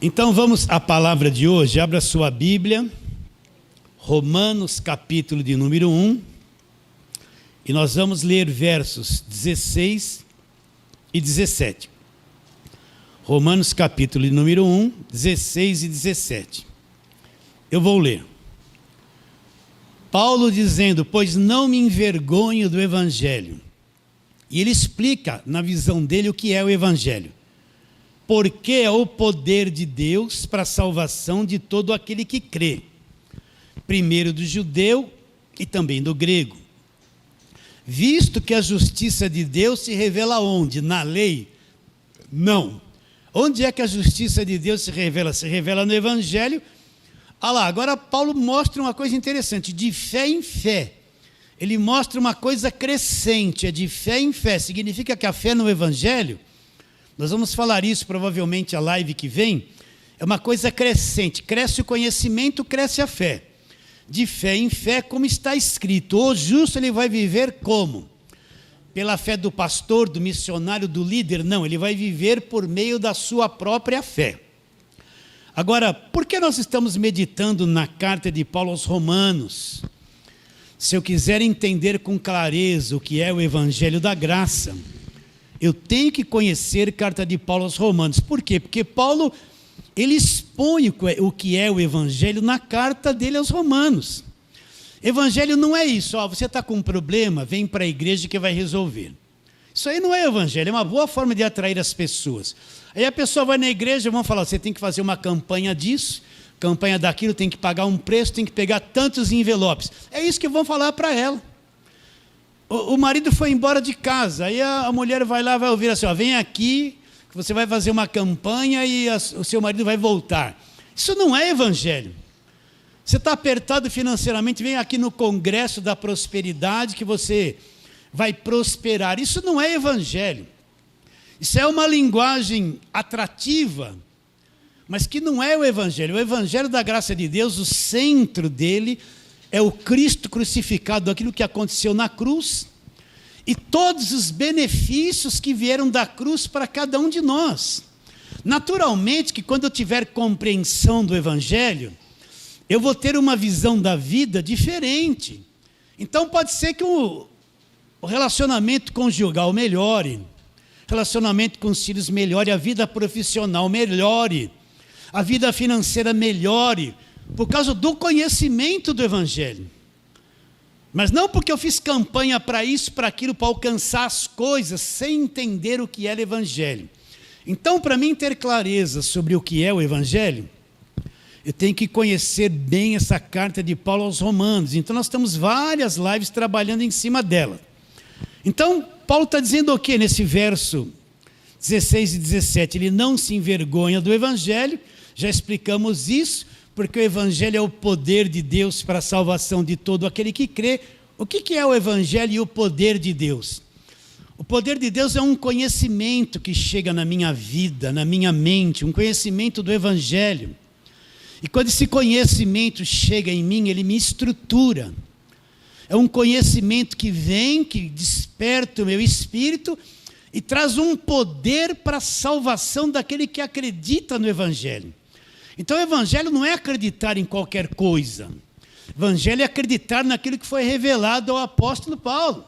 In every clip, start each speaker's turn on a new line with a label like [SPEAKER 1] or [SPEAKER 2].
[SPEAKER 1] Então vamos à palavra de hoje. Abra sua Bíblia, Romanos capítulo de número 1, e nós vamos ler versos 16 e 17. Romanos capítulo de número 1, 16 e 17. Eu vou ler. Paulo dizendo: pois não me envergonho do Evangelho. E ele explica na visão dele o que é o Evangelho. Porque é o poder de Deus para a salvação de todo aquele que crê. Primeiro do judeu e também do grego. Visto que a justiça de Deus se revela onde? Na lei? Não. Onde é que a justiça de Deus se revela? Se revela no Evangelho. Agora Paulo mostra uma coisa interessante, de fé em fé. Ele mostra uma coisa crescente, é de fé em fé. Significa que a fé no Evangelho, nós vamos falar isso provavelmente a live que vem, é uma coisa crescente. Cresce o conhecimento, cresce a fé. De fé em fé, como está escrito, o justo ele vai viver como? Pela fé do pastor, do missionário, do líder? Não, ele vai viver por meio da sua própria fé. Agora, por que nós estamos meditando na carta de Paulo aos Romanos? Se eu quiser entender com clareza o que é o Evangelho da Graça, eu tenho que conhecer a carta de Paulo aos Romanos. Por quê? Porque Paulo, ele expõe o que é o Evangelho na carta dele aos Romanos. Evangelho não é isso, você está com um problema, vem para a igreja que vai resolver. Isso aí não é Evangelho, é uma boa forma de atrair as pessoas. Aí a pessoa vai na igreja e vão falar: você tem que fazer uma campanha disso, campanha daquilo, tem que pagar um preço, tem que pegar tantos envelopes. É isso que vão falar para ela. O marido foi embora de casa, aí a mulher vai lá, vai ouvir assim: vem aqui, que você vai fazer uma campanha e o seu marido vai voltar. Isso não é Evangelho. Você está apertado financeiramente, vem aqui no Congresso da Prosperidade que você vai prosperar. Isso não é Evangelho. Isso é uma linguagem atrativa, mas que não é o Evangelho. O Evangelho da graça de Deus, o centro dele é o Cristo crucificado, aquilo que aconteceu na cruz, e todos os benefícios que vieram da cruz para cada um de nós. Naturalmente que quando eu tiver compreensão do Evangelho, eu vou ter uma visão da vida diferente. Então pode ser que o relacionamento conjugal melhore, relacionamento com os filhos melhore, a vida profissional melhore, a vida financeira melhore, por causa do conhecimento do Evangelho. Mas não porque eu fiz campanha para isso, para aquilo, para alcançar as coisas, sem entender o que é o Evangelho. Então, para mim ter clareza sobre o que é o Evangelho, eu tenho que conhecer bem essa carta de Paulo aos Romanos. Então, nós temos várias lives trabalhando em cima dela. Então, Paulo está dizendo o quê nesse verso 16 e 17? Ele não se envergonha do Evangelho, já explicamos isso, porque o Evangelho é o poder de Deus para a salvação de todo aquele que crê. O que é o Evangelho e o poder de Deus? O poder de Deus é um conhecimento que chega na minha vida, na minha mente, um conhecimento do Evangelho. E quando esse conhecimento chega em mim, ele me estrutura. É um conhecimento que vem, que desperta o meu espírito e traz um poder para a salvação daquele que acredita no Evangelho. Então o Evangelho não é acreditar em qualquer coisa. O Evangelho é acreditar naquilo que foi revelado ao apóstolo Paulo.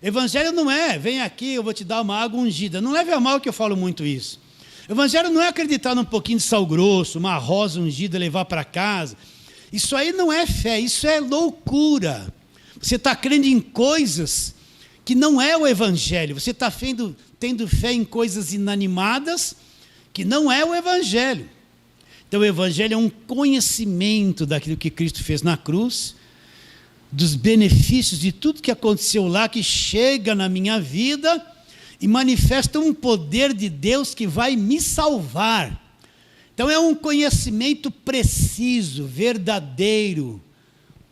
[SPEAKER 1] O Evangelho não é: vem aqui, eu vou te dar uma água ungida. Não leve a mal que eu falo muito isso. O Evangelho não é acreditar num pouquinho de sal grosso, uma rosa ungida, levar para casa. Isso aí não é fé, isso é loucura. Você está crendo em coisas que não é o Evangelho. Você está tendo fé em coisas inanimadas que não é o Evangelho. Então o Evangelho é um conhecimento daquilo que Cristo fez na cruz, dos benefícios de tudo que aconteceu lá, que chega na minha vida e manifesta um poder de Deus que vai me salvar. Então é um conhecimento preciso, verdadeiro,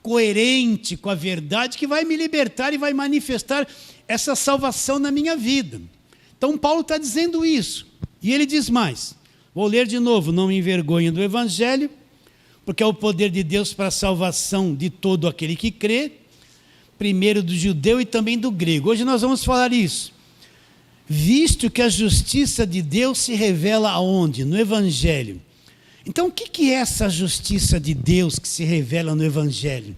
[SPEAKER 1] coerente com a verdade, que vai me libertar e vai manifestar essa salvação na minha vida. Então Paulo está dizendo isso. E ele diz mais, vou ler de novo: não me envergonho do Evangelho, porque é o poder de Deus para a salvação de todo aquele que crê, primeiro do judeu e também do grego. Hoje nós vamos falar isso. Visto que a justiça de Deus se revela aonde? No Evangelho. Então, o que é essa justiça de Deus que se revela no Evangelho?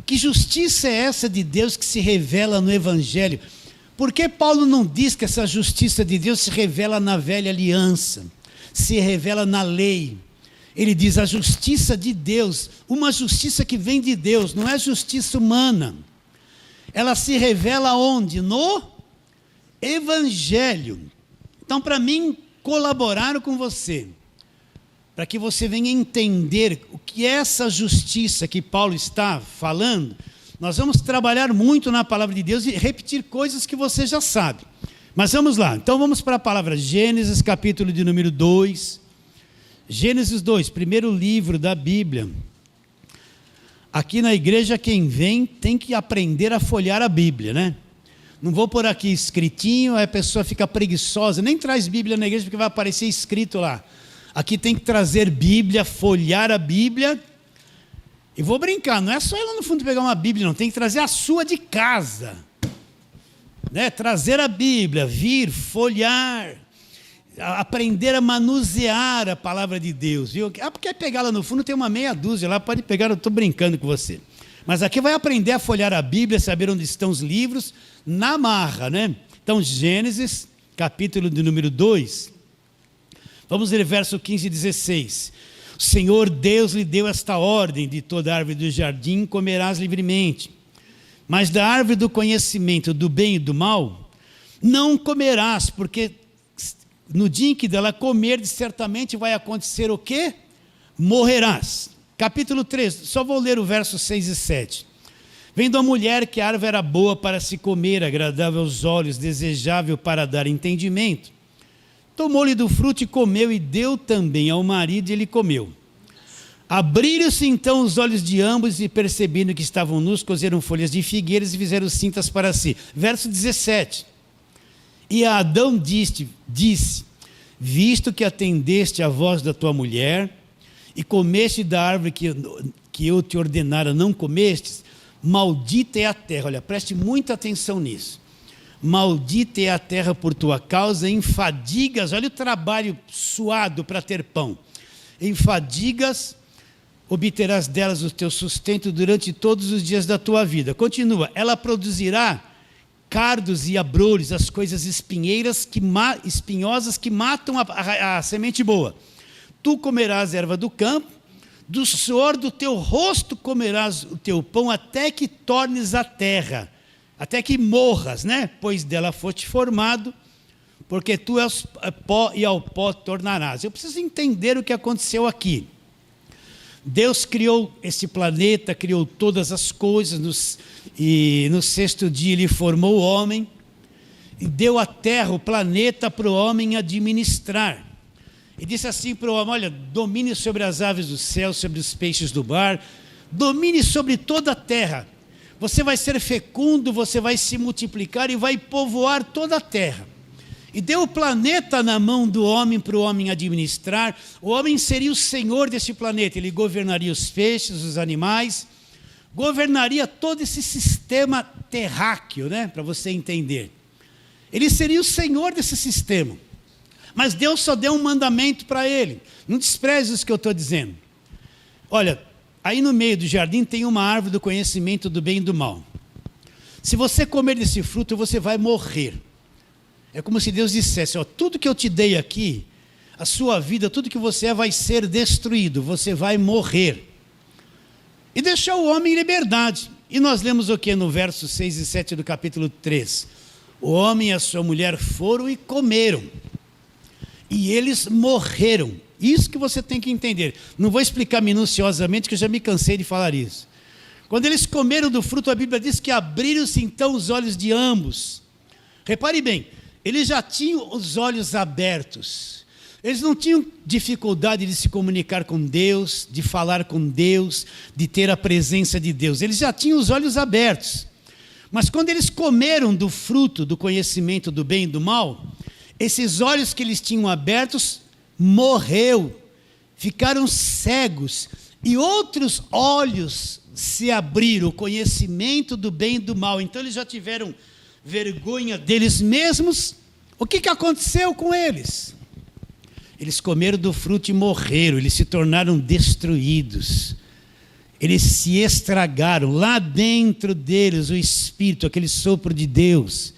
[SPEAKER 1] Que justiça é essa de Deus que se revela no Evangelho? Por que Paulo não diz que essa justiça de Deus se revela na velha aliança, se revela na lei? Ele diz a justiça de Deus, uma justiça que vem de Deus, não é justiça humana. Ela se revela onde? No Evangelho. Então, para mim, colaborar com você, para que você venha entender o que é essa justiça que Paulo está falando, nós vamos trabalhar muito na palavra de Deus e repetir coisas que você já sabe. Mas vamos lá, então vamos para a palavra Gênesis, capítulo de número 2. Gênesis 2, primeiro livro da Bíblia. Aqui na igreja, quem vem tem que aprender a folhear a Bíblia, né? Não vou pôr aqui escritinho, aí a pessoa fica preguiçosa, nem traz Bíblia na igreja porque vai aparecer escrito lá. Aqui tem que trazer Bíblia, folhear a Bíblia. E vou brincar, não é só ir lá no fundo pegar uma Bíblia, não. Tem que trazer a sua de casa. Né? Trazer a Bíblia, vir, folhear, aprender a manusear a palavra de Deus. Viu? Porque pegar lá no fundo tem uma meia dúzia lá, pode pegar, eu estou brincando com você. Mas aqui vai aprender a folhear a Bíblia, saber onde estão os livros, na marra, né? Então, Gênesis, capítulo de número 2. Vamos ler verso 15 e 16. O Senhor Deus lhe deu esta ordem: de toda árvore do jardim comerás livremente, mas da árvore do conhecimento do bem e do mal não comerás, porque no dia em que dela comerdes, certamente vai acontecer o quê? Morrerás. Capítulo 3, só vou ler o verso 6 e 7. Vendo a mulher que a árvore era boa para se comer, agradável aos olhos, desejável para dar entendimento, tomou-lhe do fruto e comeu, e deu também ao marido, e ele comeu. Abriram-se então os olhos de ambos, e percebendo que estavam nus, cozeram folhas de figueiras e fizeram cintas para si. Verso 17. E a Adão disse: visto que atendeste à voz da tua mulher, e comeste da árvore que eu te ordenara não comestes, maldita é a terra. Olha, preste muita atenção nisso. Maldita é a terra por tua causa, em fadigas, olha o trabalho suado para ter pão. Em fadigas obterás delas o teu sustento durante todos os dias da tua vida. Continua, ela produzirá cardos e abrolhos, as coisas espinheiras espinhosas que matam a semente boa. Tu comerás erva do campo, do suor do teu rosto comerás o teu pão, até que tornes a terra, até que morras, né? Pois dela foste formado, porque tu és pó e ao pó tornarás. Eu preciso entender o que aconteceu aqui. Deus criou esse planeta, criou todas as coisas, e no sexto dia ele formou o homem, e deu a terra, o planeta, para o homem administrar. E disse assim para o homem: olha, domine sobre as aves do céu, sobre os peixes do mar, domine sobre toda a terra. Você vai ser fecundo, você vai se multiplicar e vai povoar toda a terra. E deu o planeta na mão do homem para o homem administrar. O homem seria o senhor desse planeta. Ele governaria os peixes, os animais, governaria todo esse sistema terráqueo, né? Para você entender. Ele seria o senhor desse sistema. Mas Deus só deu um mandamento para ele. Não despreze isso que eu estou dizendo. Olha, aí no meio do jardim tem uma árvore do conhecimento do bem e do mal. Se você comer desse fruto, você vai morrer. É como se Deus dissesse: ó, tudo que eu te dei aqui, a sua vida, tudo que você é, vai ser destruído, você vai morrer. E deixou o homem em liberdade. E nós lemos o que no verso 6 e 7 do capítulo 3? O homem e a sua mulher foram e comeram, e eles morreram. Isso que você tem que entender. Não vou explicar minuciosamente, que eu já me cansei de falar isso. Quando eles comeram do fruto, a Bíblia diz que abriram-se então os olhos de ambos. Repare bem, eles já tinham os olhos abertos. Eles não tinham dificuldade de se comunicar com Deus, de falar com Deus, de ter a presença de Deus. Eles já tinham os olhos abertos. Mas quando eles comeram do fruto do conhecimento do bem e do mal, esses olhos que eles tinham abertos morreu, ficaram cegos, e outros olhos se abriram, o conhecimento do bem e do mal. Então eles já tiveram vergonha deles mesmos. O que aconteceu com eles? Eles comeram do fruto e morreram, eles se tornaram destruídos. Eles se estragaram. Lá dentro deles, o Espírito, aquele sopro de Deus.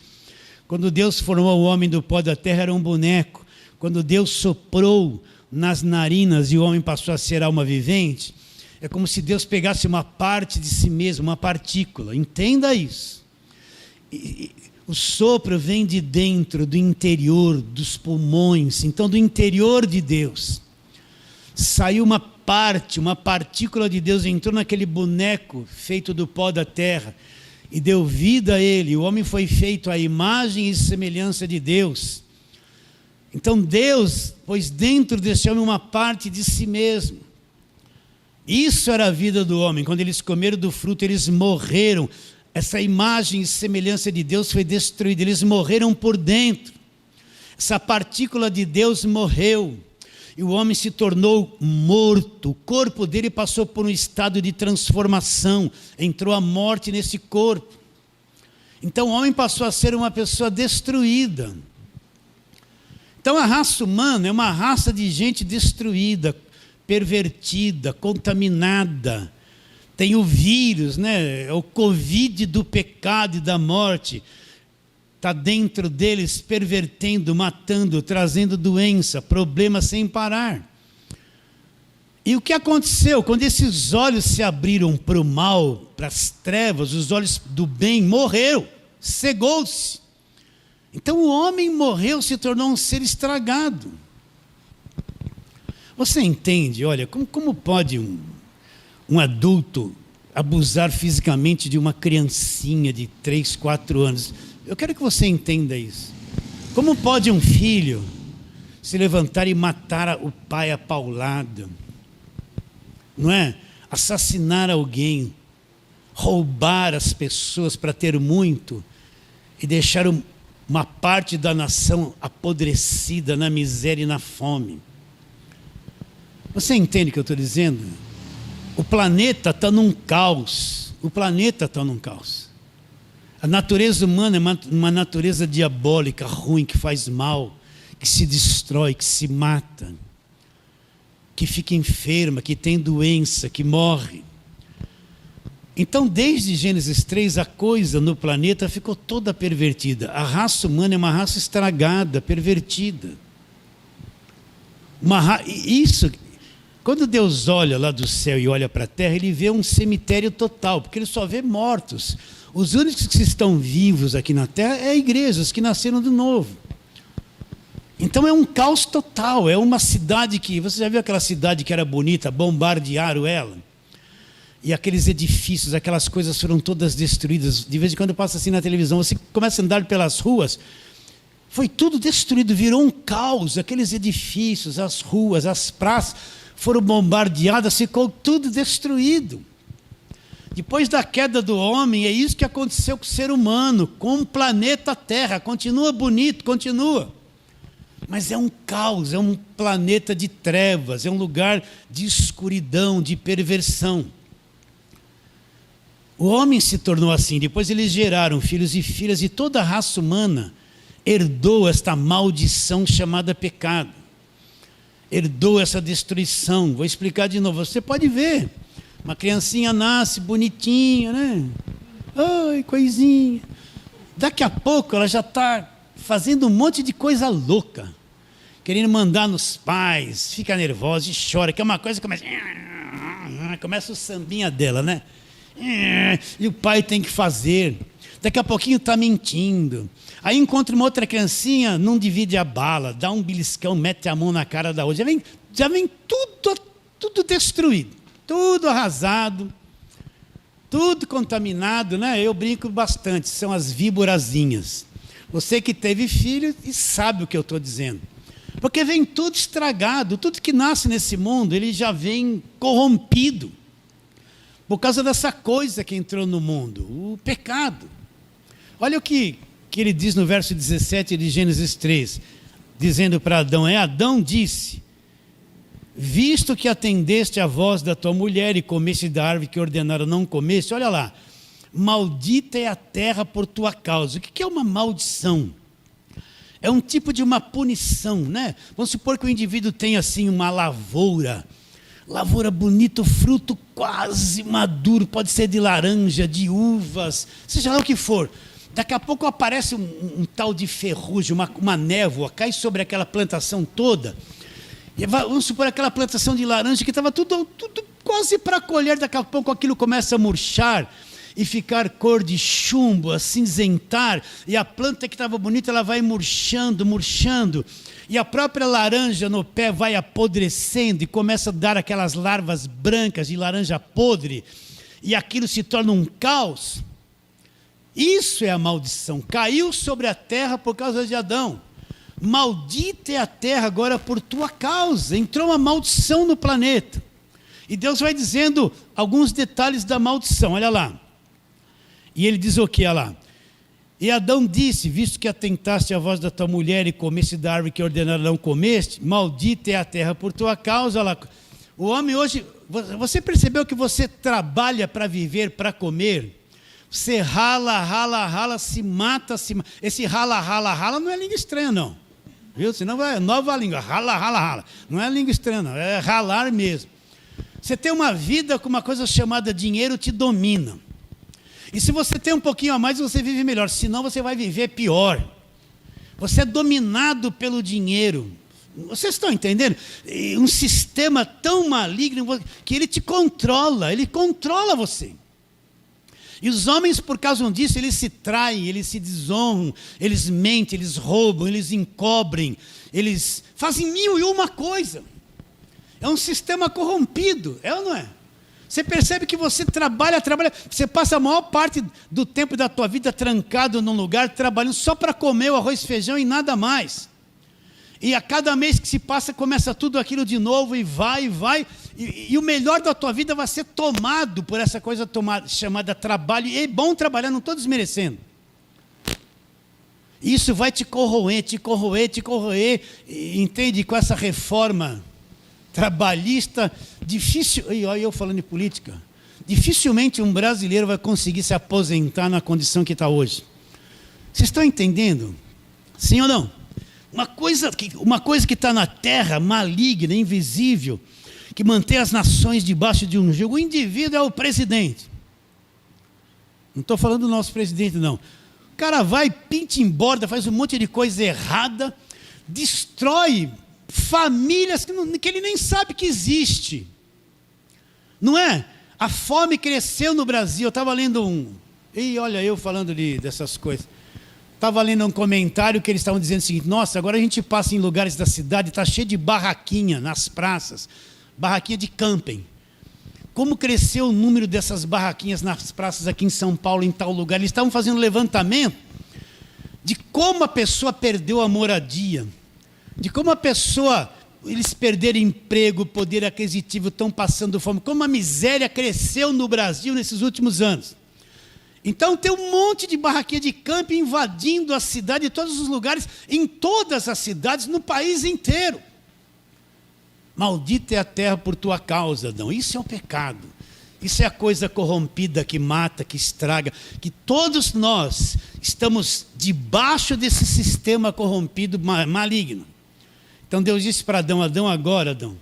[SPEAKER 1] Quando Deus formou o homem do pó da terra, era um boneco. Quando Deus soprou nas narinas e o homem passou a ser alma vivente, é como se Deus pegasse uma parte de si mesmo, uma partícula. Entenda isso. O sopro vem de dentro, do interior, dos pulmões. Então, do interior de Deus, saiu uma parte, uma partícula de Deus, entrou naquele boneco feito do pó da terra e deu vida a ele. O homem foi feito à imagem e semelhança de Deus. Então Deus pôs dentro desse homem uma parte de si mesmo. Isso era a vida do homem. Quando eles comeram do fruto, eles morreram. Essa imagem e semelhança de Deus foi destruída. Eles morreram por dentro. Essa partícula de Deus morreu. E o homem se tornou morto. O corpo dele passou por um estado de transformação. Entrou a morte nesse corpo. Então o homem passou a ser uma pessoa destruída. Então a raça humana é uma raça de gente destruída, pervertida, contaminada. Tem o vírus, né? O Covid do pecado e da morte. Está dentro deles, pervertendo, matando, trazendo doença, problemas sem parar. E o que aconteceu? Quando esses olhos se abriram para o mal, para as trevas, os olhos do bem, morreu, cegou-se. Então o homem morreu, se tornou um ser estragado. Você entende, olha, como pode um adulto abusar fisicamente de uma criancinha de 3, 4 anos? Eu quero que você entenda isso. Como pode um filho se levantar e matar o pai a paulada? Não é? Assassinar alguém, roubar as pessoas para ter muito e deixar uma parte da nação apodrecida na miséria e na fome. Você entende o que eu estou dizendo? O planeta está num caos. O planeta está num caos. A natureza humana é uma natureza diabólica, ruim, que faz mal, que se destrói, que se mata, que fica enferma, que tem doença, que morre. Então, desde Gênesis 3, a coisa no planeta ficou toda pervertida. A raça humana é uma raça estragada, pervertida. Isso, quando Deus olha lá do céu e olha para a terra, ele vê um cemitério total, porque ele só vê mortos. Os únicos que estão vivos aqui na terra é a igreja, os que nasceram de novo. Então é um caos total, é uma cidade que... Você já viu aquela cidade que era bonita, bombardearam ela? E aqueles edifícios, aquelas coisas foram todas destruídas. De vez em quando passa assim na televisão, você começa a andar pelas ruas, foi tudo destruído, virou um caos. Aqueles edifícios, as ruas, as praças foram bombardeadas, ficou tudo destruído. Depois da queda do homem, é isso que aconteceu com o ser humano, com o planeta Terra. Continua bonito, continua. Mas é um caos, é um planeta de trevas, é um lugar de escuridão, de perversão. O homem se tornou assim, depois eles geraram filhos e filhas, e toda a raça humana herdou esta maldição chamada pecado. Herdou essa destruição. Vou explicar de novo. Você pode ver, uma criancinha nasce bonitinha, né? Ai, coisinha. Daqui a pouco ela já está fazendo um monte de coisa louca, querendo mandar nos pais, fica nervosa e chora, que é uma coisa que começa o sambinha dela, né? E o pai tem que fazer. Daqui a pouquinho está mentindo. Aí encontra uma outra criancinha, não divide a bala, dá um beliscão, mete a mão na cara da outra. Já vem tudo destruído, tudo arrasado, tudo contaminado, né? Eu brinco bastante, são as víborazinhas. Você que teve filho e sabe o que eu estou dizendo. Porque vem tudo estragado, tudo que nasce nesse mundo, ele já vem corrompido. Por causa dessa coisa que entrou no mundo, o pecado. Olha o que ele diz no verso 17 de Gênesis 3, dizendo para Adão, Adão disse, visto que atendeste à voz da tua mulher e comeste da árvore que ordenaram não comeste, olha lá, maldita é a terra por tua causa. O que é uma maldição? É um tipo de uma punição, né? Vamos supor que o indivíduo tem assim uma lavoura bonita, fruto quase maduro, pode ser de laranja, de uvas, seja lá o que for. Daqui a pouco aparece um tal de ferrugem, uma névoa, cai sobre aquela plantação toda. E vamos supor aquela plantação de laranja que estava tudo quase para colher, daqui a pouco aquilo começa a murchar e ficar cor de chumbo, a cinzentar, e a planta que estava bonita, ela vai murchando, e a própria laranja no pé vai apodrecendo e começa a dar aquelas larvas brancas de laranja podre, e aquilo se torna um caos. Isso é a maldição, caiu sobre a terra por causa de Adão. Maldita é a terra agora por tua causa, entrou uma maldição no planeta. E Deus vai dizendo alguns detalhes da maldição, olha lá. E ele diz o que, olha lá. E Adão disse, visto que atentaste à voz da tua mulher e comeste da árvore que ordenaram não comeste, maldita é a terra por tua causa. Olha lá. O homem hoje, você percebeu que você trabalha para viver, para comer? Você rala, se mata. Esse rala não é língua estranha, não. Viu? Senão vai nova língua, rala. Não é língua estranha, não, é ralar mesmo. Você tem uma vida com uma coisa chamada dinheiro te domina. E se você tem um pouquinho a mais, você vive melhor. Senão você vai viver pior. Você é dominado pelo dinheiro. Vocês estão entendendo? Um sistema tão maligno que ele te controla. Ele controla você. E os homens, por causa disso, eles se traem, eles se desonram, eles mentem, eles roubam, eles encobrem, eles fazem 1001 coisa. É um sistema corrompido, é ou não é? Você percebe que você trabalha, você passa a maior parte do tempo da tua vida trancado num lugar, trabalhando só para comer o arroz e feijão e nada mais. E a cada mês que se passa, começa tudo aquilo de novo e vai. E o melhor da tua vida vai ser tomado por essa coisa chamada trabalho. E é bom trabalhar, não estou desmerecendo. Isso vai te corroer. Entende? Com essa reforma trabalhista, difícil. E olha eu falando de política. Dificilmente um brasileiro vai conseguir se aposentar na condição que está hoje. Vocês estão entendendo? Sim ou não? Uma coisa que está na terra, maligna, invisível, que mantém as nações debaixo de um jugo. O indivíduo é o presidente. Não estou falando do nosso presidente, não. O cara vai, pinta em borda, faz um monte de coisa errada, destrói famílias que ele nem sabe que existe. Não é? A fome cresceu no Brasil. Eu estava lendo E olha eu falando dessas coisas. Estava lendo um comentário que eles estavam dizendo o seguinte: nossa, agora a gente passa em lugares da cidade, está cheio de barraquinha nas praças, barraquinha de camping. Como cresceu o número dessas barraquinhas nas praças aqui em São Paulo, em tal lugar? Eles estavam fazendo um levantamento de como a pessoa perdeu a moradia, de como eles perderam emprego, poder aquisitivo, estão passando fome, como a miséria cresceu no Brasil nesses últimos anos. Então tem um monte de barraquinha de camping invadindo a cidade, em todos os lugares, em todas as cidades, no país inteiro. Maldita é a terra por tua causa, Adão. Isso é um pecado. Isso é a coisa corrompida que mata, que estraga, que todos nós estamos debaixo desse sistema corrompido, maligno. Então Deus disse para Adão: Adão, agora, Adão,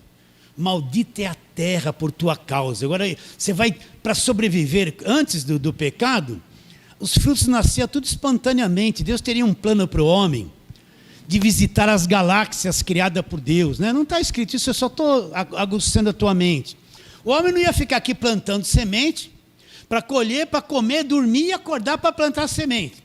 [SPEAKER 1] maldita é a terra por tua causa. Agora você vai, para sobreviver antes do pecado, os frutos nasciam tudo espontaneamente. Deus teria um plano para o homem de visitar as galáxias criadas por Deus, né? Não está escrito isso, eu só estou aguçando a tua mente. O homem não ia ficar aqui plantando semente para colher, para comer, dormir e acordar para plantar semente.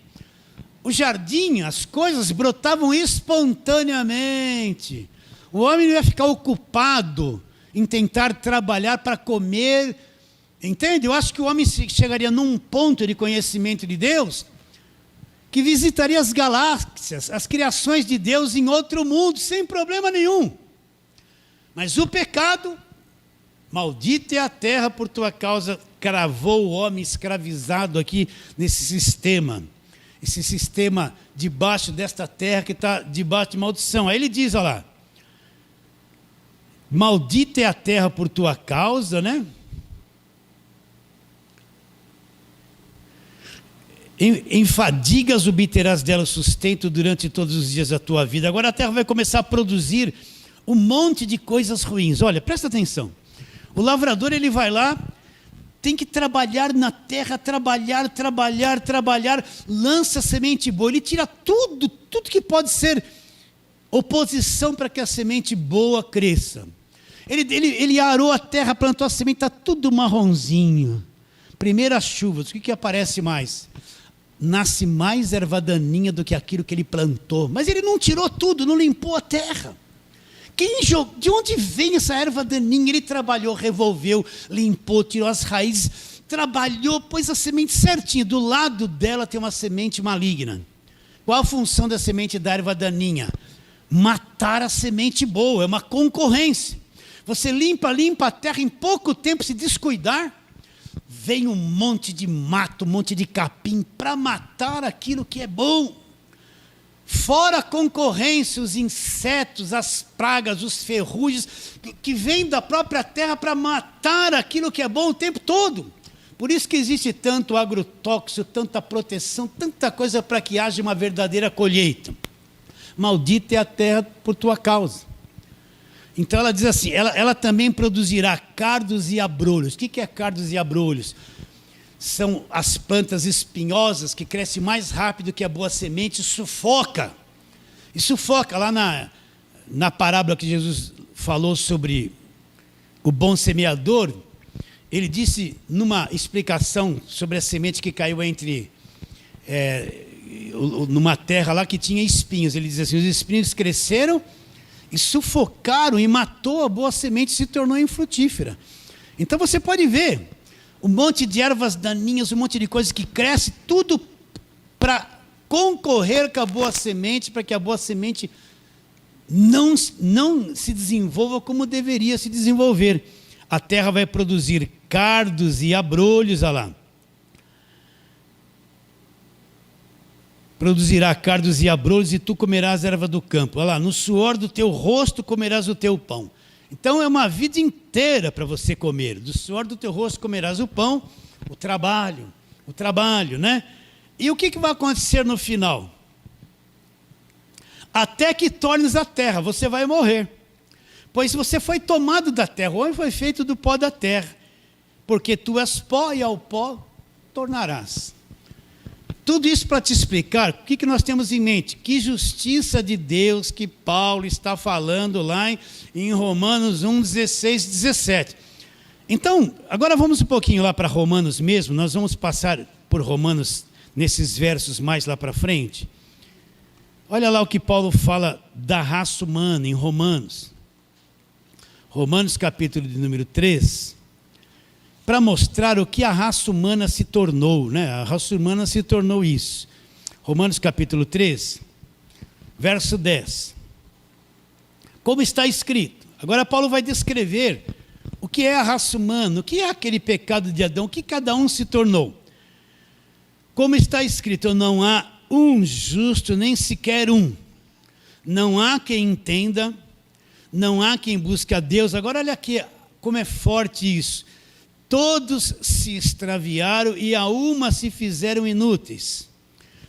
[SPEAKER 1] O jardim, as coisas brotavam espontaneamente. O homem não ia ficar ocupado em tentar trabalhar para comer. Entende? Eu acho que o homem chegaria num ponto de conhecimento de Deus que visitaria as galáxias, as criações de Deus em outro mundo, sem problema nenhum. Mas o pecado, maldita é a terra por tua causa, cravou o homem escravizado aqui nesse sistema. Esse sistema debaixo desta terra que está debaixo de maldição. Aí ele diz, olha lá, maldita é a terra por tua causa, né? Em fadigas obterás dela sustento durante todos os dias da tua vida. Agora a terra vai começar a produzir um monte de coisas ruins. Olha, presta atenção. O lavrador, ele vai lá, tem que trabalhar na terra, trabalhar, lança semente boa. Ele tira tudo que pode ser oposição para que a semente boa cresça. Ele arou a terra, plantou a semente, está tudo marronzinho. Primeiras chuvas, o que aparece mais? Nasce mais erva daninha do que aquilo que ele plantou. Mas ele não tirou tudo, não limpou a terra. De onde vem essa erva daninha? Ele trabalhou, revolveu, limpou, tirou as raízes, trabalhou, pôs a semente certinha. Do lado dela tem uma semente maligna. Qual a função da semente da erva daninha? Matar a semente boa, é uma concorrência. Você limpa a terra, em pouco tempo, se descuidar, vem um monte de mato, um monte de capim para matar aquilo que é bom. Fora a concorrência, os insetos, as pragas, os ferrugens, que vêm da própria terra para matar aquilo que é bom o tempo todo. Por isso que existe tanto agrotóxico, tanta proteção, tanta coisa para que haja uma verdadeira colheita. Maldita é a terra por tua causa. Então ela diz assim, ela também produzirá cardos e abrolhos. O que é cardos e abrolhos? São as plantas espinhosas que crescem mais rápido que a boa semente, sufoca. E sufoca. Lá na parábola que Jesus falou sobre o bom semeador, ele disse, numa explicação sobre a semente que caiu numa terra lá que tinha espinhos, ele diz assim, os espinhos cresceram e sufocaram e matou a boa semente, se tornou infrutífera. Então você pode ver um monte de ervas daninhas, um monte de coisas que cresce, tudo para concorrer com a boa semente, para que a boa semente não se desenvolva como deveria se desenvolver. A terra vai produzir cardos e abrolhos, olha lá. Produzirá cardos e abrolhos, e tu comerás a erva do campo. Olha lá, no suor do teu rosto comerás o teu pão. Então é uma vida inteira para você comer. Do suor do teu rosto comerás o pão, o trabalho, né? E o que vai acontecer no final? Até que tornes a terra, você vai morrer. Pois você foi tomado da terra, o homem foi feito do pó da terra. Porque tu és pó e ao pó tornarás. Tudo isso para te explicar, o que nós temos em mente? Que justiça de Deus que Paulo está falando lá em Romanos 1, 16, 17. Então, agora vamos um pouquinho lá para Romanos mesmo, nós vamos passar por Romanos nesses versos mais lá para frente. Olha lá o que Paulo fala da raça humana em Romanos. Romanos capítulo de número 3. Para mostrar o que a raça humana se tornou, né? A raça humana se tornou isso. Romanos capítulo 3, verso 10. Como está escrito. Agora Paulo vai descrever o que é a raça humana, o que é aquele pecado de Adão, o que cada um se tornou. Como está escrito, não há um justo, nem sequer um. Não há quem entenda, não há quem busque a Deus. Agora olha aqui como é forte isso. Todos se extraviaram e a uma se fizeram inúteis.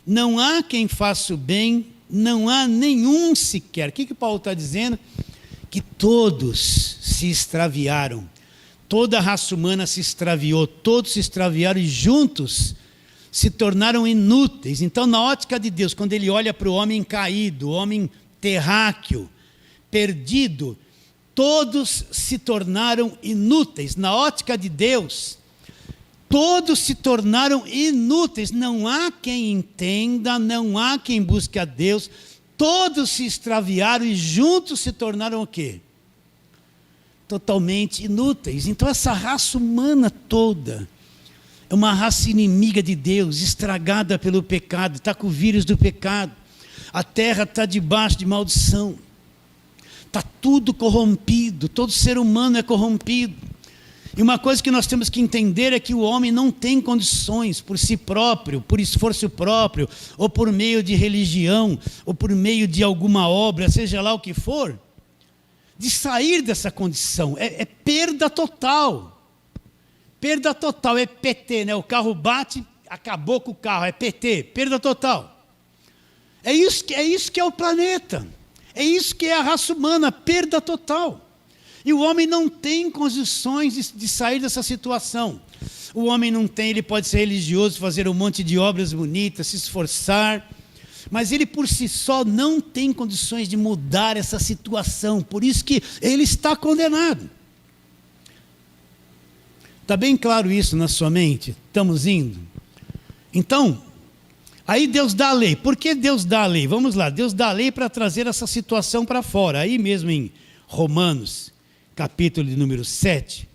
[SPEAKER 1] Não há quem faça o bem, não há nenhum sequer. O que Paulo está dizendo? Que todos se extraviaram. Toda a raça humana se extraviou, todos se extraviaram e juntos se tornaram inúteis. Então, na ótica de Deus, quando ele olha para o homem caído, o homem terráqueo, perdido, todos se tornaram inúteis. Na ótica de Deus, todos se tornaram inúteis. Não há quem entenda, não há quem busque a Deus. Todos se extraviaram e juntos se tornaram o quê? Totalmente inúteis. Então essa raça humana toda é uma raça inimiga de Deus, estragada pelo pecado, está com o vírus do pecado. A terra está debaixo de maldição. Está tudo corrompido, todo ser humano é corrompido. E uma coisa que nós temos que entender é que o homem não tem condições por si próprio, por esforço próprio, ou por meio de religião, ou por meio de alguma obra, seja lá o que for, de sair dessa condição. É perda total. Perda total, é PT, né? O carro bate, acabou com o carro, é PT, perda total. É isso que é o planeta. É isso que é a raça humana, perda total. E o homem não tem condições de sair dessa situação. O homem não tem, ele pode ser religioso, fazer um monte de obras bonitas, se esforçar, mas ele por si só não tem condições de mudar essa situação. Por isso que ele está condenado. Está bem claro isso na sua mente? Estamos indo? Então, aí Deus dá a lei. Por que Deus dá a lei? Vamos lá, Deus dá a lei para trazer essa situação para fora. Aí mesmo em Romanos, capítulo de número 7,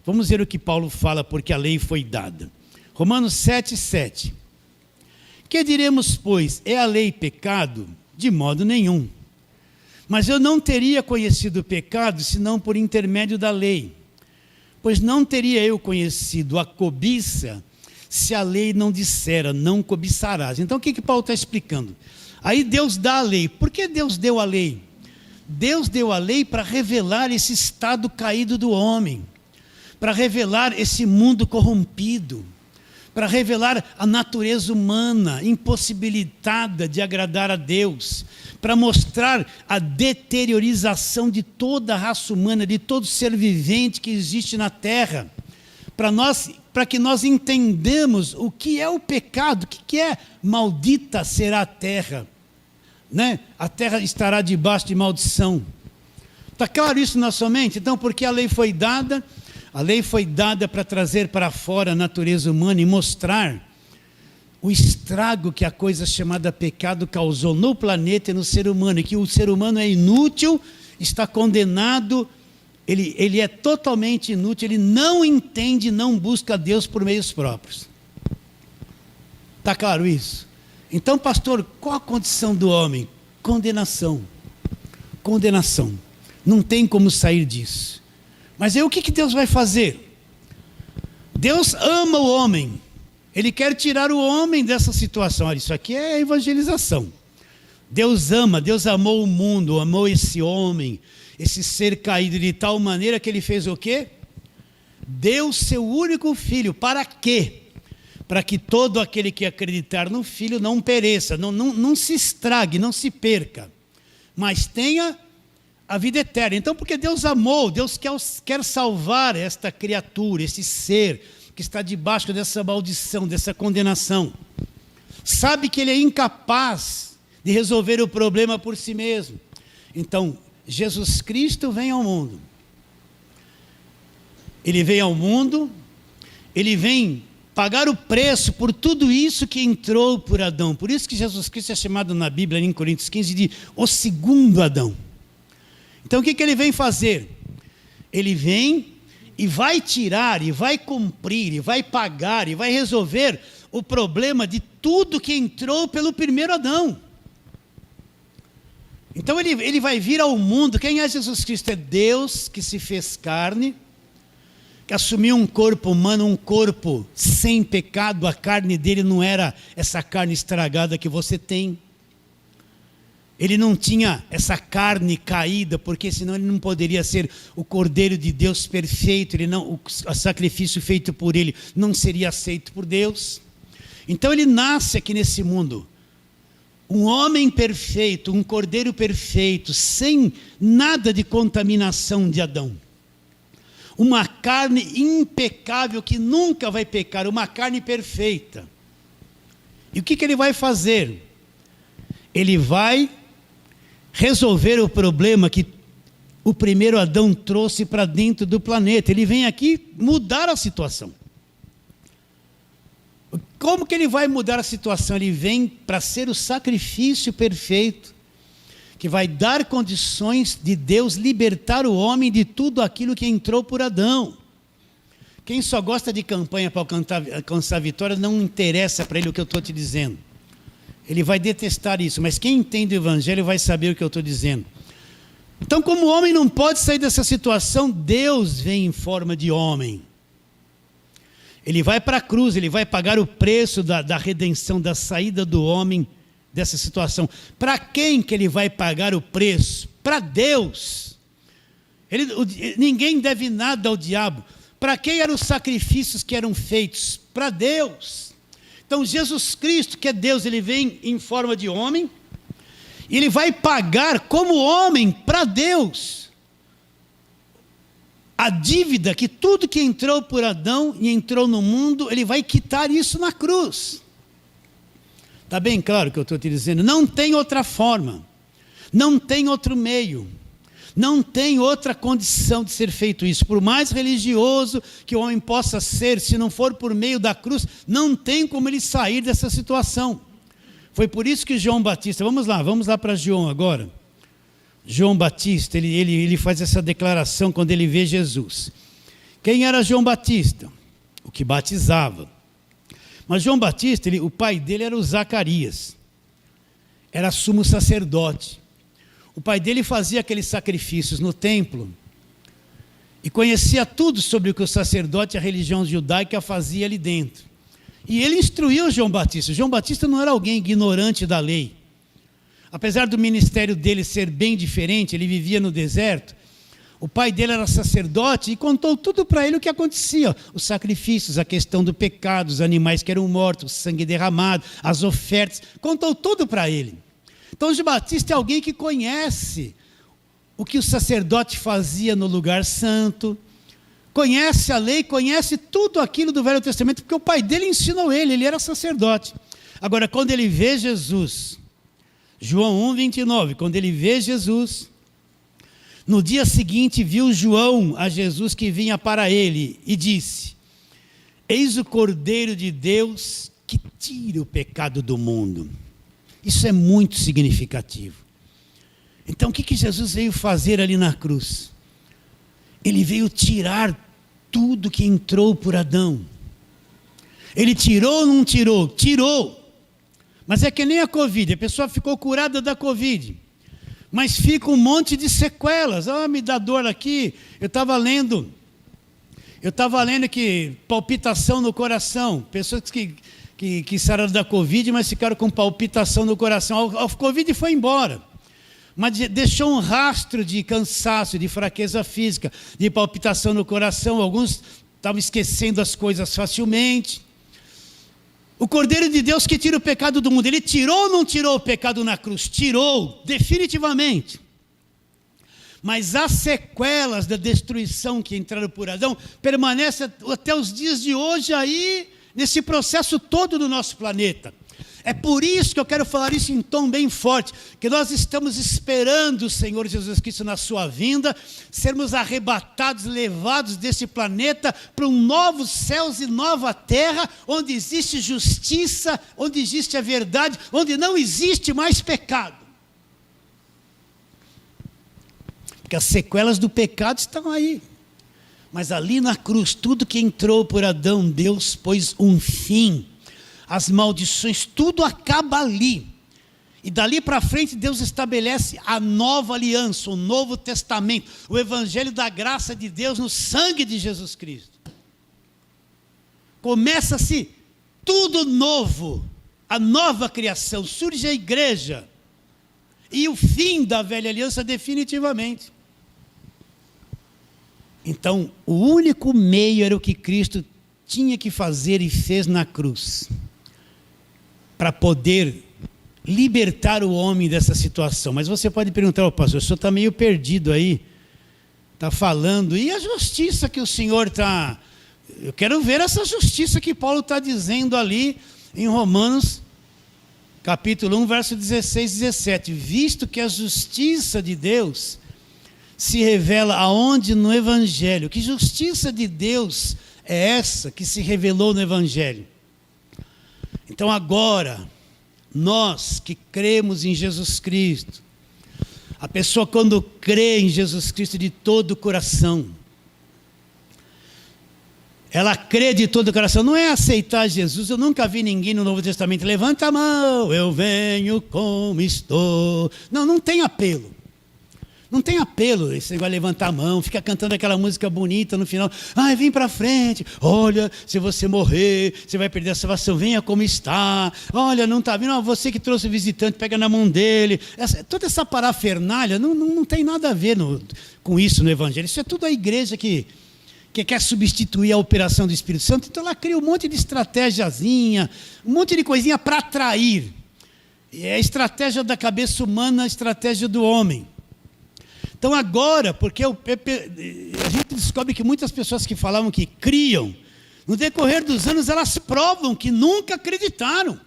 [SPEAKER 1] vamos ver o que Paulo fala, porque a lei foi dada. Romanos 7:7. Que diremos, pois, é a lei pecado? De modo nenhum. Mas eu não teria conhecido o pecado, senão por intermédio da lei. Pois não teria eu conhecido a cobiça, se a lei não dissera, não cobiçarás. Então o que Paulo está explicando? Aí Deus dá a lei. Por que Deus deu a lei? Deus deu a lei para revelar esse estado caído do homem, para revelar esse mundo corrompido, para revelar a natureza humana impossibilitada de agradar a Deus, para mostrar a deteriorização de toda a raça humana, de todo ser vivente que existe na terra, para que nós entendamos o que é o pecado, o que é maldita será a terra, né? A terra estará debaixo de maldição. Está claro isso na sua mente? Então, porque a lei foi dada para trazer para fora a natureza humana e mostrar o estrago que a coisa chamada pecado causou no planeta e no ser humano, e que o ser humano é inútil, está condenado, ele é totalmente inútil, ele não entende, não busca Deus por meios próprios. Está claro isso? Então, pastor, qual a condição do homem? Condenação. Condenação. Não tem como sair disso. Mas aí o que Deus vai fazer? Deus ama o homem. Ele quer tirar o homem dessa situação. Olha, isso aqui é evangelização. Deus ama, Deus amou o mundo, amou esse homem, esse ser caído de tal maneira que ele fez o quê? Deu seu único filho. Para quê? Para que todo aquele que acreditar no filho não pereça, não se estrague, não se perca, mas tenha a vida eterna. Então, porque Deus amou, Deus quer salvar esta criatura, esse ser que está debaixo dessa maldição, dessa condenação. Sabe que ele é incapaz de resolver o problema por si mesmo. Então, Jesus Cristo vem ao mundo. Ele vem ao mundo, ele vem pagar o preço por tudo isso que entrou por Adão. Por isso que Jesus Cristo é chamado na Bíblia, em Coríntios 15, de o segundo Adão. Então o que ele vem fazer? Ele vem e vai tirar, e vai cumprir, e vai pagar, e vai resolver o problema de tudo que entrou pelo primeiro Adão. Então ele vai vir ao mundo. Quem é Jesus Cristo? É Deus que se fez carne, que assumiu um corpo humano, um corpo sem pecado. A carne dele não era essa carne estragada que você tem. Ele não tinha essa carne caída, porque senão ele não poderia ser o Cordeiro de Deus perfeito. O sacrifício feito por ele não seria aceito por Deus. Então ele nasce aqui nesse mundo, um homem perfeito, um Cordeiro perfeito, sem nada de contaminação de Adão. Uma carne impecável que nunca vai pecar, uma carne perfeita. E o que ele vai fazer? Ele vai resolver o problema que o primeiro Adão trouxe para dentro do planeta. Ele vem aqui mudar a situação. Como que ele vai mudar a situação? Ele vem para ser o sacrifício perfeito, que vai dar condições de Deus libertar o homem de tudo aquilo que entrou por Adão. Quem só gosta de campanha para alcançar a vitória, não interessa para ele o que eu estou te dizendo. Ele vai detestar isso, mas quem entende o Evangelho vai saber o que eu estou dizendo. Então, como o homem não pode sair dessa situação, Deus vem em forma de homem. Ele vai para a cruz, ele vai pagar o preço da redenção, da saída do homem dessa situação. Para quem que ele vai pagar o preço? Para Deus. Ninguém deve nada ao diabo. Para quem eram os sacrifícios que eram feitos? Para Deus. Então Jesus Cristo, que é Deus, ele vem em forma de homem, e ele vai pagar como homem para Deus a dívida que tudo que entrou por Adão e entrou no mundo, ele vai quitar isso na cruz. Está bem claro o que eu estou te dizendo? Não tem outra forma, não tem outro meio, não tem outra condição de ser feito isso. Por mais religioso que o homem possa ser, se não for por meio da cruz, não tem como ele sair dessa situação. Foi por isso que João Batista, vamos lá para João agora. João Batista, ele faz essa declaração quando ele vê Jesus. Quem era João Batista? O que batizava. Mas João Batista, o pai dele era o Zacarias, era sumo sacerdote. O pai dele fazia aqueles sacrifícios no templo e conhecia tudo sobre o que o sacerdote e a religião judaica fazia ali dentro. E ele instruiu João Batista. João Batista não era alguém ignorante da lei. Apesar do ministério dele ser bem diferente, ele vivia no deserto, o pai dele era sacerdote e contou tudo para ele o que acontecia. Os sacrifícios, a questão do pecado, os animais que eram mortos, o sangue derramado, as ofertas, contou tudo para ele. Então João Batista é alguém que conhece o que o sacerdote fazia no lugar santo, conhece a lei, conhece tudo aquilo do Velho Testamento, porque o pai dele ensinou ele era sacerdote. Agora, quando ele vê Jesus, João 1:29, quando ele vê Jesus, no dia seguinte viu João a Jesus que vinha para ele e disse: eis o Cordeiro de Deus que tira o pecado do mundo. Isso é muito significativo. Então o que Jesus veio fazer ali na cruz? Ele veio tirar tudo que entrou por Adão. Ele tirou ou não tirou? Tirou. Mas é que nem a Covid, a pessoa ficou curada da Covid, mas fica um monte de sequelas. Me dá dor aqui. Eu estava lendo que palpitação no coração, pessoas que sararam da Covid, mas ficaram com palpitação no coração. A Covid foi embora, mas deixou um rastro de cansaço, de fraqueza física, de palpitação no coração. Alguns estavam esquecendo as coisas facilmente. O Cordeiro de Deus que tira o pecado do mundo, ele tirou ou não tirou o pecado na cruz? Tirou, definitivamente. Mas as sequelas da destruição que entraram por Adão permanecem até os dias de hoje aí, nesse processo todo do nosso planeta. É por isso que eu quero falar isso em tom bem forte, que nós estamos esperando o Senhor Jesus Cristo na sua vinda, sermos arrebatados, levados desse planeta para um novo céus e nova terra, onde existe justiça, onde existe a verdade, onde não existe mais pecado. Porque as sequelas do pecado estão aí. Mas ali na cruz, tudo que entrou por Adão, Deus pôs um fim. As maldições, tudo acaba ali. E dali para frente Deus estabelece a nova aliança, o novo testamento, o evangelho da graça de Deus no sangue de Jesus Cristo. Começa-se tudo novo, a nova criação, surge a igreja. E o fim da velha aliança definitivamente. Então, o único meio era o que Cristo tinha que fazer e fez na cruz, para poder libertar o homem dessa situação. Mas você pode perguntar: pastor, o senhor está meio perdido aí, está falando, e a justiça que o senhor está... Eu quero ver essa justiça que Paulo está dizendo ali em Romanos, capítulo 1, verso 16 e 17. Visto que a justiça de Deus se revela aonde? No Evangelho. Que justiça de Deus é essa que se revelou no Evangelho? Então agora, nós que cremos em Jesus Cristo, a pessoa quando crê em Jesus Cristo de todo o coração, ela crê de todo o coração, não é aceitar Jesus. Eu nunca vi ninguém no Novo Testamento: levanta a mão, eu venho como estou. Não tem apelo. Não tem apelo, esse negócio de levantar a mão, fica cantando aquela música bonita no final. Vem para frente, olha, se você morrer, você vai perder a salvação, venha como está. Olha, não está vindo, você que trouxe o visitante, pega na mão dele. Toda essa parafernália não tem nada a ver com isso no Evangelho. Isso é tudo a igreja que que quer substituir a operação do Espírito Santo, então ela cria um monte de estratégiazinha, um monte de coisinha para atrair. É a estratégia da cabeça humana, a estratégia do homem. Então agora, porque a gente descobre que muitas pessoas que falavam que criam, no decorrer dos anos elas provam que nunca acreditaram.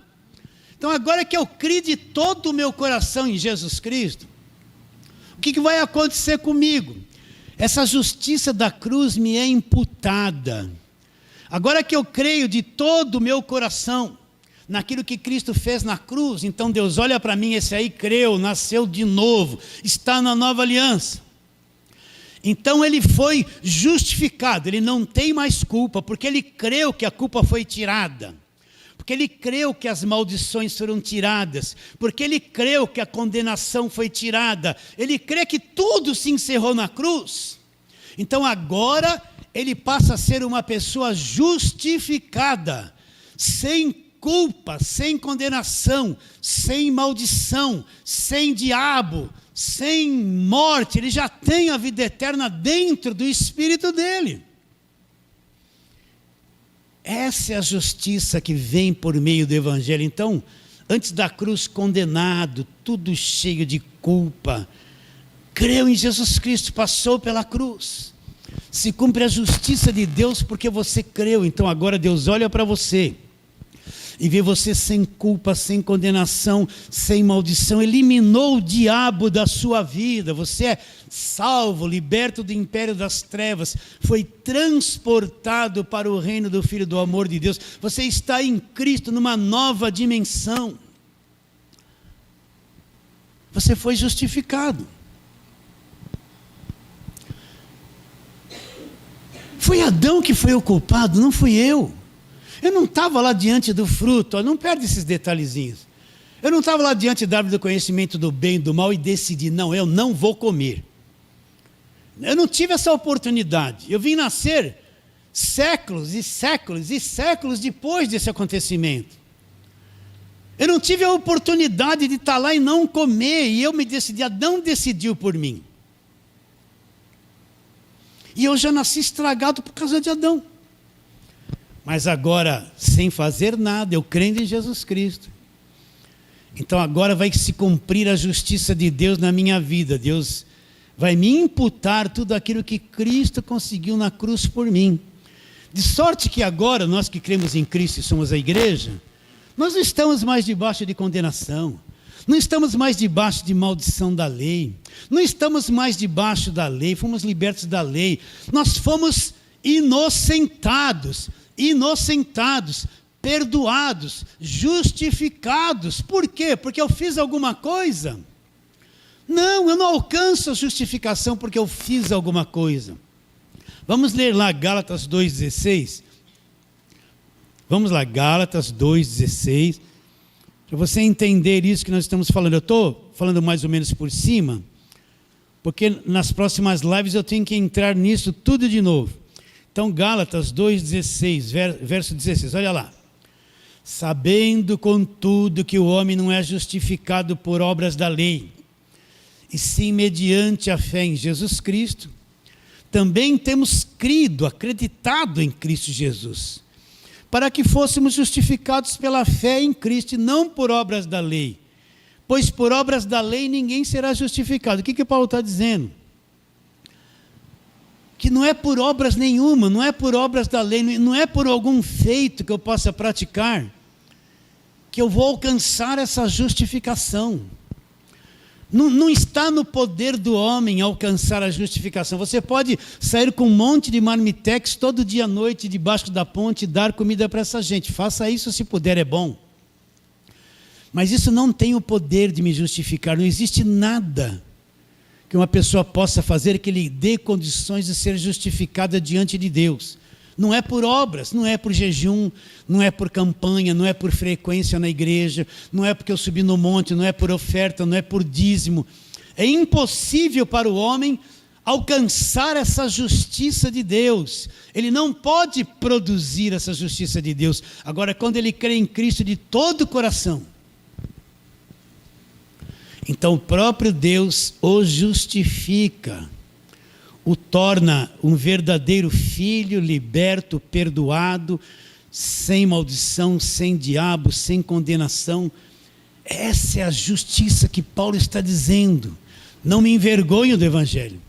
[SPEAKER 1] Então agora que eu crio de todo o meu coração em Jesus Cristo, o que vai acontecer comigo? Essa justiça da cruz me é imputada. Agora que eu creio de todo o meu coração naquilo que Cristo fez na cruz, então Deus olha para mim, esse aí creu, nasceu de novo, está na nova aliança. Então ele foi justificado, ele não tem mais culpa, porque ele creu que a culpa foi tirada. Porque ele creu que as maldições foram tiradas, porque ele creu que a condenação foi tirada, ele crê que tudo se encerrou na cruz. Então agora ele passa a ser uma pessoa justificada, sem culpa, sem condenação, sem maldição, sem diabo, sem morte. Ele já tem a vida eterna dentro do espírito dele. Essa é a justiça que vem por meio do Evangelho. Então, antes da cruz, condenado, tudo cheio de culpa, creu em Jesus Cristo, passou pela cruz. Se cumpre a justiça de Deus porque você creu. Então agora Deus olha para você e vê você sem culpa, sem condenação, sem maldição, eliminou o diabo da sua vida, você é salvo, liberto do império das trevas, foi transportado para o reino do Filho do amor de Deus, você está em Cristo numa nova dimensão, você foi justificado. Foi Adão que foi o culpado, não fui eu. Eu não estava lá diante do fruto, não perde esses detalhezinhos. Eu não estava lá diante da árvore do conhecimento do bem e do mal e decidi, não, eu não vou comer. Eu não tive essa oportunidade. Eu vim nascer séculos e séculos e séculos depois desse acontecimento. Eu não tive a oportunidade de estar lá e não comer, e eu me decidi, Adão decidiu por mim. E eu já nasci estragado por causa de Adão. Mas agora, sem fazer nada, eu crendo em Jesus Cristo. Então agora vai se cumprir a justiça de Deus na minha vida. Deus vai me imputar tudo aquilo que Cristo conseguiu na cruz por mim. De sorte que agora, nós que cremos em Cristo e somos a igreja, nós não estamos mais debaixo de condenação. Não estamos mais debaixo de maldição da lei. Não estamos mais debaixo da lei. Fomos libertos da lei. Nós fomos inocentados, perdoados, justificados. Por quê? Porque eu fiz alguma coisa? Não, eu não alcanço a justificação porque eu fiz alguma coisa. Vamos ler lá Gálatas 2,16. Vamos lá, Gálatas 2,16. Para você entender isso que nós estamos falando. Eu estou falando mais ou menos por cima, porque nas próximas lives eu tenho que entrar nisso tudo de novo. Então, Gálatas 2,16, verso 16, olha lá. Sabendo, contudo, que o homem não é justificado por obras da lei, e sim mediante a fé em Jesus Cristo, também temos crido, acreditado em Cristo Jesus, para que fôssemos justificados pela fé em Cristo, e não por obras da lei. Pois por obras da lei ninguém será justificado. O que Paulo está dizendo? Que não é por obras nenhuma, não é por obras da lei, não é por algum feito que eu possa praticar, que eu vou alcançar essa justificação. Não está no poder do homem alcançar a justificação. Você pode sair com um monte de marmitex todo dia à noite debaixo da ponte e dar comida para essa gente. Faça isso se puder, é bom. Mas isso não tem o poder de me justificar. Não existe nada que uma pessoa possa fazer que lhe dê condições de ser justificada diante de Deus. Não é por obras, não é por jejum, não é por campanha, não é por frequência na igreja, não é porque eu subi no monte, não é por oferta, não é por dízimo. É impossível para o homem alcançar essa justiça de Deus. Ele não pode produzir essa justiça de Deus. Agora, quando ele crê em Cristo de todo o coração, então o próprio Deus o justifica. o torna um verdadeiro filho, liberto, perdoado, sem maldição, sem diabo, sem condenação. Essa é a justiça que Paulo está dizendo. Não me envergonho do Evangelho.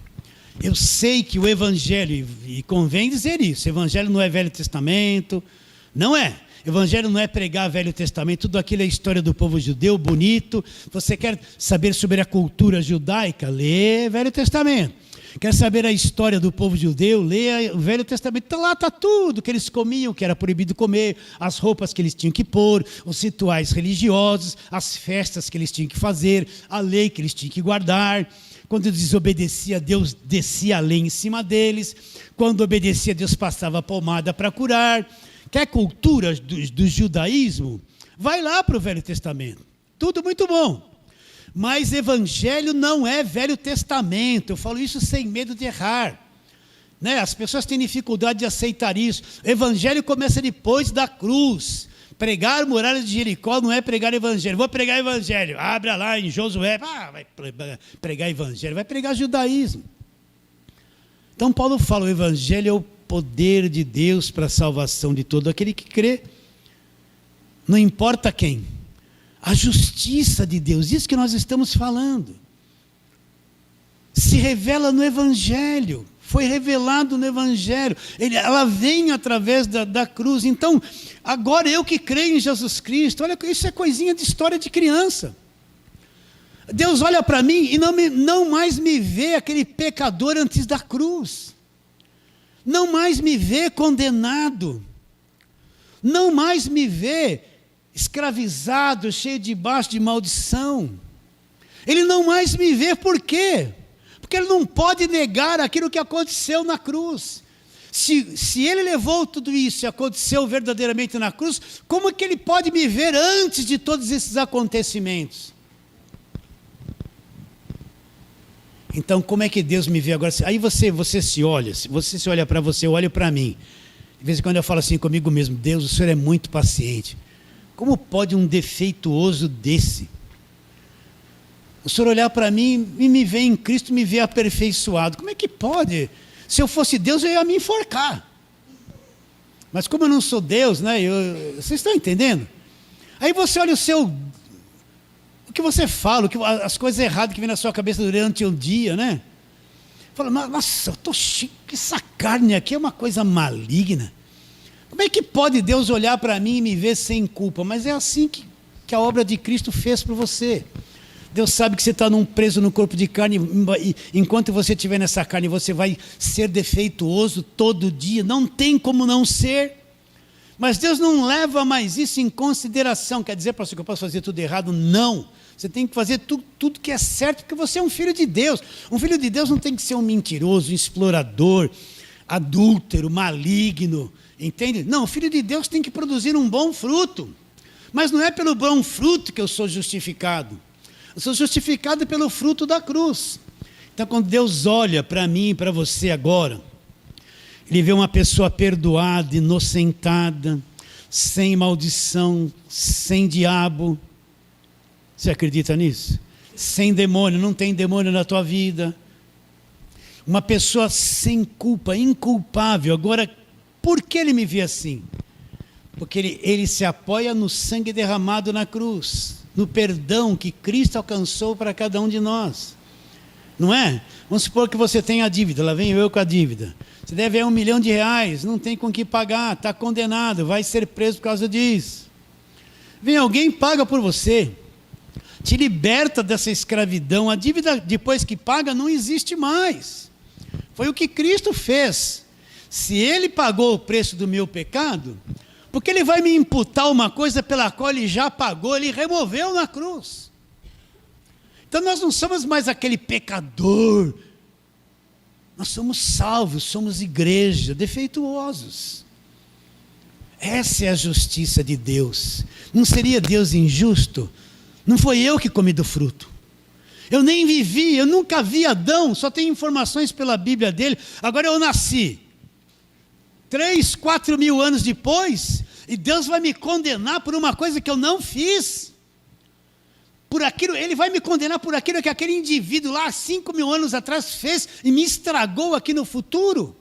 [SPEAKER 1] Eu sei que o Evangelho, e convém dizer isso, o Evangelho não é Velho Testamento, não é. Evangelho não é pregar Velho Testamento, tudo aquilo é história do povo judeu, bonito. Você quer saber sobre a cultura judaica? Lê Velho Testamento. Quer saber a história do povo judeu? Lê o Velho Testamento. Então lá está tudo que eles comiam, que era proibido comer, as roupas que eles tinham que pôr, os rituais religiosos, as festas que eles tinham que fazer, a lei que eles tinham que guardar. Quando desobedecia, Deus descia a lei em cima deles. Quando obedecia, Deus passava a pomada para curar. Quer cultura do judaísmo? Vai lá para o Velho Testamento. Tudo muito bom. Mas Evangelho não é Velho Testamento. Eu falo isso sem medo de errar. Né? As pessoas têm dificuldade de aceitar isso. O Evangelho começa depois da cruz. Pregar muralha de Jericó não é pregar Evangelho. Vou pregar Evangelho. Abra lá em Josué. Vai pregar Evangelho. Vai pregar judaísmo. Então Paulo fala, o Evangelho é o poder de Deus para a salvação de todo aquele que crê. Não importa quem. A justiça de Deus, isso que nós estamos falando, se revela no Evangelho, foi revelado no Evangelho, ela vem através da cruz. Então, agora eu que creio em Jesus Cristo, olha, isso é coisinha de história de criança. Deus olha para mim e não mais me vê aquele pecador antes da cruz, não mais me vê condenado, não mais me vê escravizado, cheio debaixo de maldição. Ele não mais me vê, por quê? Porque ele não pode negar aquilo que aconteceu na cruz. Se ele levou tudo isso e aconteceu verdadeiramente na cruz, como é que ele pode me ver antes de todos esses acontecimentos? Então, como é que Deus me vê agora? Aí você se olha, se você se olha para você, eu olho para mim. De vez em quando eu falo assim comigo mesmo, Deus, o Senhor é muito paciente. Como pode um defeituoso desse? O Senhor olhar para mim e me ver em Cristo, me ver aperfeiçoado. Como é que pode? Se eu fosse Deus, eu ia me enforcar. Mas como eu não sou Deus, né? Vocês estão entendendo? Aí você olha o que você fala, as coisas erradas que vem na sua cabeça durante o dia, né? Fala, nossa, eu estou chique, essa carne aqui é uma coisa maligna. Como é que pode Deus olhar para mim e me ver sem culpa? Mas é assim que a obra de Cristo fez para você. Deus sabe que você está preso no corpo de carne, e enquanto você estiver nessa carne, você vai ser defeituoso todo dia, não tem como não ser. Mas Deus não leva mais isso em consideração. Quer dizer, pastor, que eu posso fazer tudo errado? Não. Você tem que fazer tudo que é certo, porque você é um filho de Deus. Um filho de Deus não tem que ser um mentiroso, um explorador, adúltero, maligno. Entende? Não, o filho de Deus tem que produzir um bom fruto. Mas não é pelo bom fruto que eu sou justificado. Eu sou justificado pelo fruto da cruz. Então, quando Deus olha para mim e para você agora, Ele vê uma pessoa perdoada, inocentada, sem maldição, sem diabo. Você acredita nisso? Sem demônio, não tem demônio na tua vida. Uma pessoa sem culpa, inculpável. Agora, por que ele me vê assim? Porque ele se apoia no sangue derramado na cruz, no perdão que Cristo alcançou para cada um de nós. Não é? Vamos supor que você tem a dívida, lá venho eu com a dívida. Você deve R$1 milhão, não tem com que pagar, está condenado, vai ser preso por causa disso. Vem alguém, paga por você, te liberta dessa escravidão. A dívida, depois que paga, não existe mais. Foi o que Cristo fez. Se Ele pagou o preço do meu pecado, porque Ele vai me imputar uma coisa pela qual Ele já pagou, Ele removeu na cruz. Então nós não somos mais aquele pecador. Nós somos salvos, somos igreja, defeituosos. Essa é a justiça de Deus. Não seria Deus injusto? Não foi eu que comi do fruto. Eu nem vivi, eu nunca vi Adão, só tenho informações pela Bíblia dele. Agora eu nasci. 3, 4 mil anos depois, e Deus vai me condenar por uma coisa que eu não fiz. por aquilo, ele vai me condenar por aquilo que aquele indivíduo lá 5.000 anos atrás fez e me estragou aqui no futuro.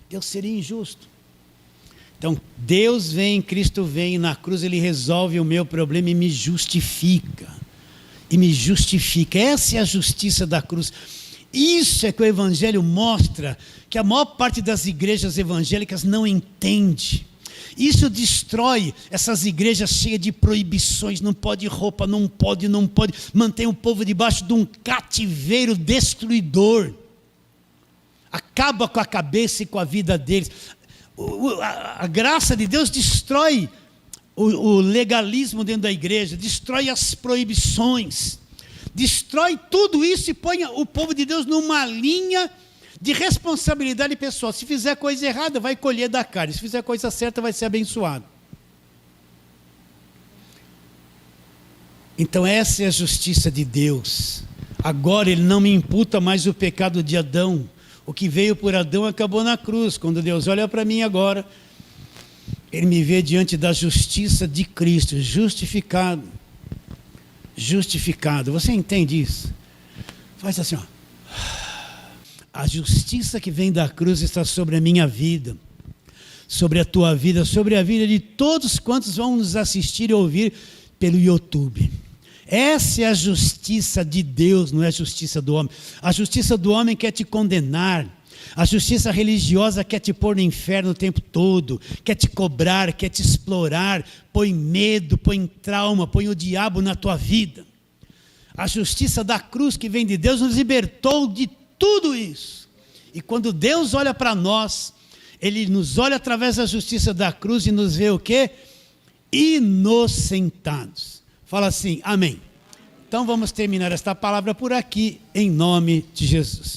[SPEAKER 1] Deus seria injusto. Então, Deus vem, Cristo vem, na cruz ele resolve o meu problema e me justifica. E me justifica. Essa é a justiça da cruz. Isso é que o Evangelho mostra, que a maior parte das igrejas evangélicas não entende. Isso destrói essas igrejas cheias de proibições, não pode roupa, não pode, mantém o povo debaixo de um cativeiro destruidor. Acaba com a cabeça e com a vida deles. A graça de Deus destrói o legalismo dentro da igreja, destrói as proibições, destrói tudo isso e põe o povo de Deus numa linha de responsabilidade pessoal. Se fizer coisa errada, vai colher da carne. Se fizer coisa certa, vai ser abençoado. Então essa é a justiça de Deus. Agora ele não me imputa mais o pecado de Adão. O que veio por Adão acabou na cruz. Quando Deus olha para mim agora, ele me vê diante da justiça de Cristo, justificado. Justificado. Você entende isso? Faz assim, ó. A justiça que vem da cruz está sobre a minha vida, sobre a tua vida, sobre a vida de todos quantos vão nos assistir e ouvir pelo YouTube. Essa é a justiça de Deus, não é a justiça do homem. A justiça do homem quer te condenar. A justiça religiosa quer te pôr no inferno o tempo todo, quer te cobrar, quer te explorar, põe medo, põe trauma, põe o diabo na tua vida. A justiça da cruz que vem de Deus nos libertou de tudo isso. E quando Deus olha para nós, Ele nos olha através da justiça da cruz e nos vê o quê? Inocentados. Fala assim, amém. Então vamos terminar esta palavra por aqui, em nome de Jesus.